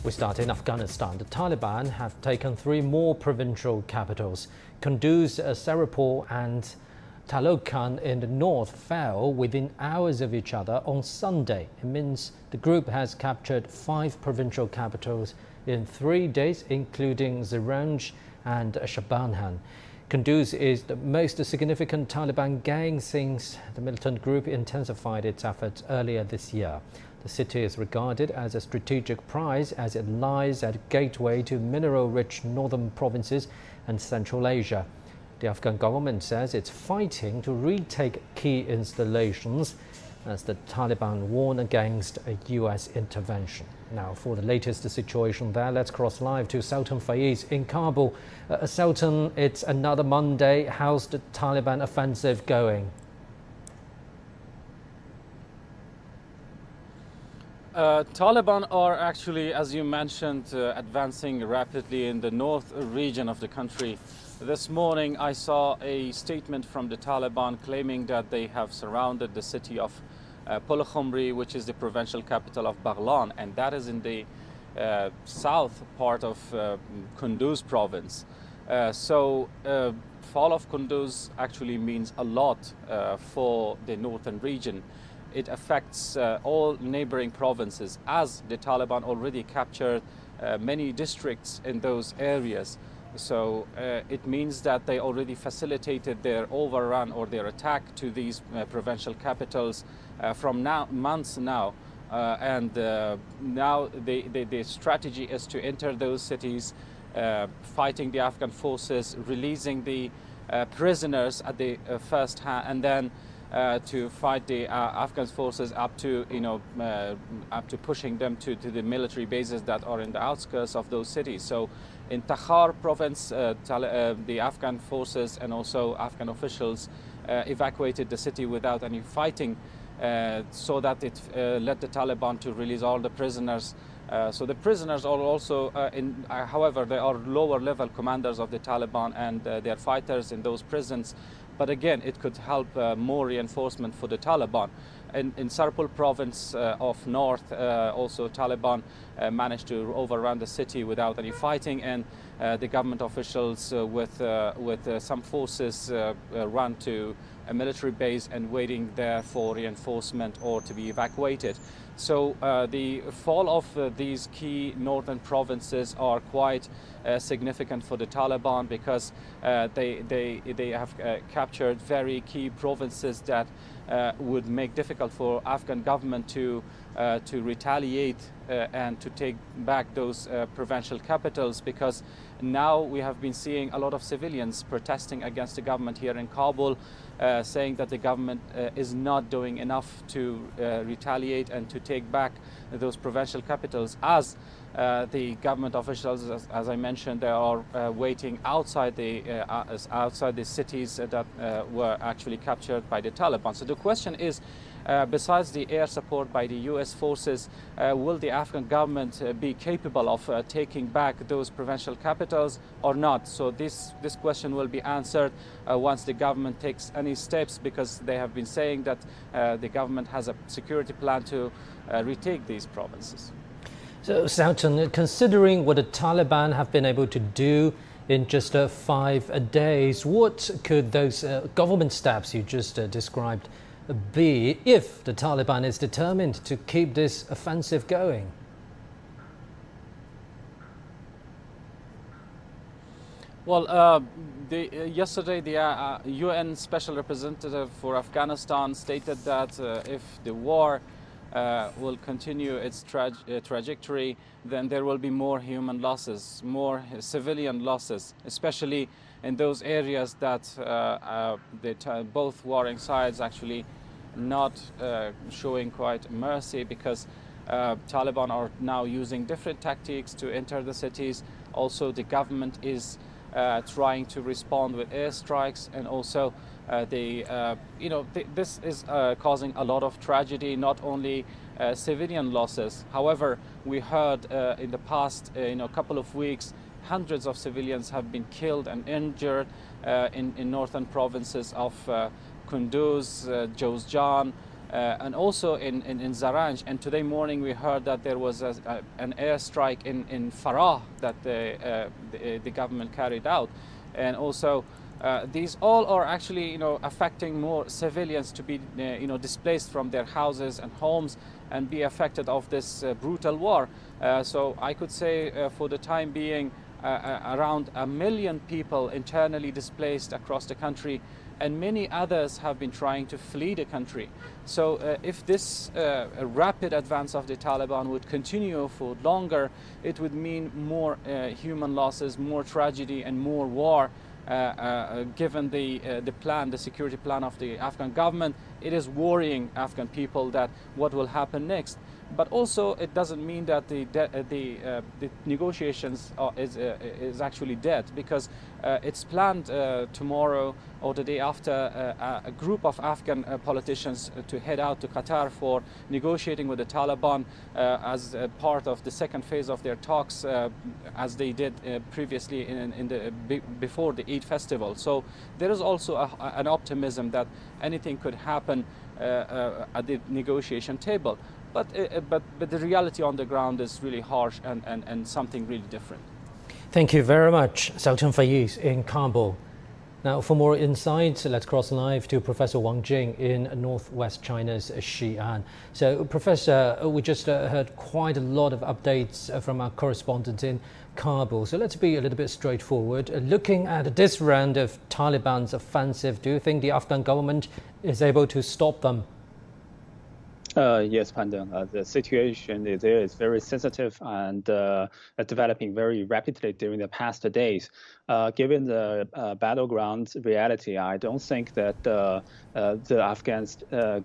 We start in Afghanistan. The Taliban have taken 3 more provincial capitals. Kunduz, Sari-Pul and Taloqan in the north fell within hours of each other on Sunday. It means the group has captured 5 provincial capitals in 3 days, including Zaranj and Shaburhan. Kunduz is the most significant Taliban gang since the militant group intensified its efforts earlier this year. The city is regarded as a strategic prize as it lies at a gateway to mineral-rich northern provinces and Central Asia. The Afghan government says it's fighting to retake key installations as the Taliban warn against a U.S. intervention. Now, for the latest situation there, let's cross live to Sultan Faiz in Kabul. Sultan, it's another Monday. How's the Taliban offensive going? Taliban are actually, as you mentioned, advancing rapidly in the north region of the country. This morning I saw a statement from the Taliban claiming that they have surrounded the city of Pul, which is the provincial capital of Baghlan, and that is in the south part of Kunduz province. Fall of Kunduz actually means a lot for the northern region. It affects all neighboring provinces, as the Taliban already captured many districts in those areas. So it means that they already facilitated their overrun or their attack to these provincial capitals from months now. Now the strategy is to enter those cities, fighting the Afghan forces, releasing the prisoners at the first hand, and then to fight the Afghan forces up to pushing them to the military bases that are in the outskirts of those cities. So in Takhar province, the Afghan forces and also Afghan officials evacuated the city without any fighting, so that it led the Taliban to release all the prisoners. So the prisoners are also, however, they are lower level commanders of the Taliban, and they are fighters in those prisons. But again, it could help more reinforcement for the Taliban. In Sari-Pul province of north, also Taliban managed to overrun the city without any fighting, and the government officials with some forces run to a military base and waiting there for reinforcement or to be evacuated. So the fall of these key northern provinces are quite significant for the Taliban, because they have captured very key provinces that would make difficult for Afghan government to retaliate and to take back those provincial capitals, because now we have been seeing a lot of civilians protesting against the government here in Kabul, saying that the government is not doing enough to retaliate and to take back those provincial capitals, as the government officials, as I mentioned, they are waiting outside the cities that were actually captured by the Taliban. So the question is, besides the air support by the US forces, will the Afghan government be capable of taking back those provincial capitals or not? So this question will be answered once the government takes any steps, because they have been saying that the government has a security plan to retake these provinces. So, Sultan, considering what the Taliban have been able to do in just 5 days, what could those government steps you just described be if the Taliban is determined to keep this offensive going? Well, yesterday the UN Special Representative for Afghanistan stated that if the war will continue its trajectory, then there will be more human losses, more civilian losses, especially in those areas that both warring sides actually not showing quite mercy, because Taliban are now using different tactics to enter the cities. Also, the government is trying to respond with airstrikes, and also this is causing a lot of tragedy, not only civilian losses. However, we heard in the past couple of weeks, hundreds of civilians have been killed and injured in northern provinces of Kunduz, Zaranj, and also in Zaranj. And today morning we heard that there was an airstrike in Farah that the government carried out. And also these all are actually, affecting more civilians to be, displaced from their houses and homes and be affected of this brutal war. So I could say for the time being, around 1 million people internally displaced across the country, and many others have been trying to flee the country. So if this rapid advance of the Taliban would continue for longer, it would mean more human losses, more tragedy and more war. Given the security plan of the Afghan government, it is worrying Afghan people that what will happen next. But also, it doesn't mean that the negotiations is actually dead, because it's planned tomorrow or the day after a group of Afghan politicians to head out to Qatar for negotiating with the Taliban as part of the second phase of their talks, as they did previously before the Eid festival. So there is also an optimism that anything could happen at the negotiation table. But the reality on the ground is really harsh and something really different. Thank you very much, Xiaocheng Feiyi in Kabul. Now, for more insights, let's cross live to Professor Wang Jing in northwest China's Xi'an. So, Professor, we just heard quite a lot of updates from our correspondent in Kabul. So let's be a little bit straightforward. Looking at this round of Taliban's offensive, do you think the Afghan government is able to stop them? Yes, Pandan. The situation there is very sensitive and developing very rapidly during the past days. Given the battleground reality, I don't think that the Afghan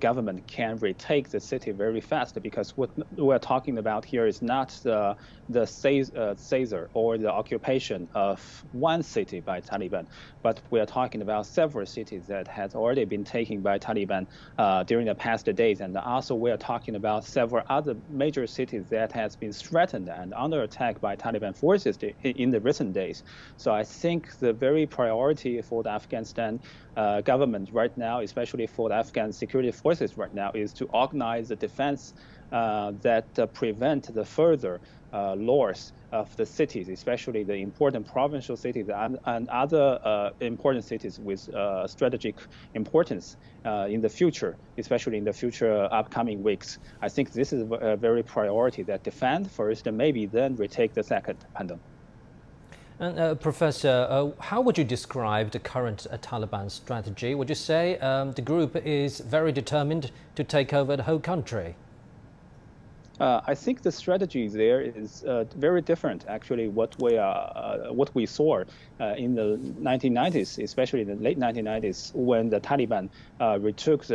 government can retake the city very fast, because what we're talking about here is not the seizure or the occupation of one city by Taliban, but we are talking about several cities that has already been taken by Taliban during the past days, and also we are talking about several other major cities that has been threatened and under attack by Taliban forces in the recent days. So I think the very priority for the Afghanistan government right now, especially for the Afghan security forces right now, is to organize the defense that prevent the further loss of the cities, especially the important provincial cities and other important cities with strategic importance in the future, especially in the future upcoming weeks. I think this is a very priority, that defend first and maybe then retake the second. Pandam. And Professor, how would you describe the current Taliban strategy? Would you say the group is very determined to take over the whole country? I think the strategy there is very different. Actually, what we saw in the 1990s, especially in the late 1990s, when the Taliban retook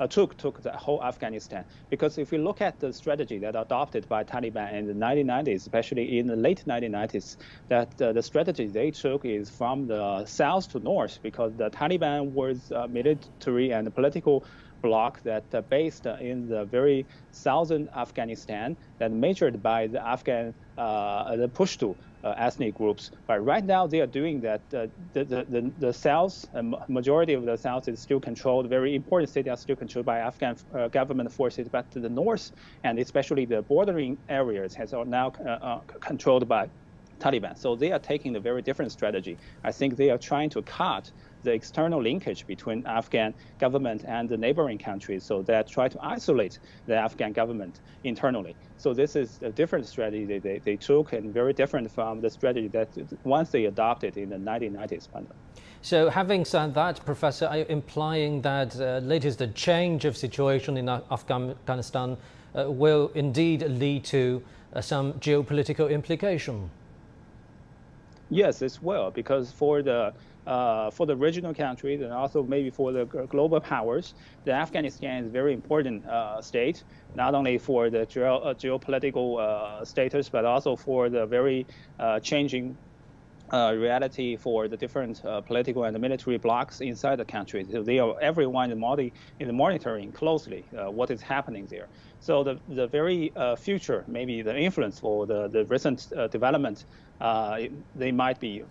took the whole Afghanistan. Because if we look at the strategy that adopted by Taliban in the 1990s, especially in the late 1990s, that the strategy they took is from the south to north, because the Taliban was military and political bloc that based in the very southern Afghanistan, that measured by the Afghan the Pashto ethnic groups. But right now they are doing that. The south, majority of the south is still controlled. Very important cities are still controlled by Afghan government forces. But the north and especially the bordering areas has now controlled by Taliban. So they are taking a very different strategy. I think they are trying to cut the external linkage between Afghan government and the neighboring countries, so they try to isolate the Afghan government internally. So this is a different strategy they took, and very different from the strategy that once they adopted in the 1990s. So having said that, Professor, are you implying that latest the change of situation in Afghanistan will indeed lead to some geopolitical implication? Yes, it will, because for the regional countries and also maybe for the global powers, the Afghanistan is a very important state, not only for the geopolitical status, but also for the very changing reality for the different political and military blocs inside the country. So everyone is monitoring closely what is happening there. So the very future, maybe the influence for the recent development, they might be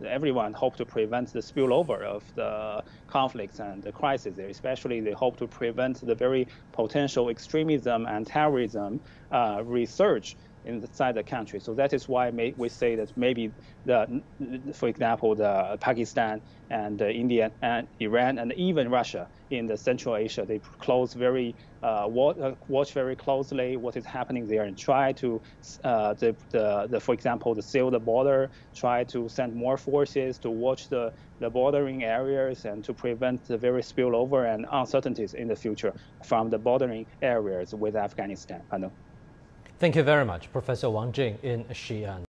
everyone hope to prevent the spillover of the conflicts and the crisis there. Especially they hope to prevent the very potential extremism and terrorism resurge inside the country. So that is why we say that maybe for example, the Pakistan and India and Iran and even Russia in the Central Asia, they watch very closely what is happening there and try to, for example, to seal the border, try to send more forces to watch the bordering areas and to prevent the very spillover and uncertainties in the future from the bordering areas with Afghanistan. Thank you very much, Professor Wang Jing in Xi'an.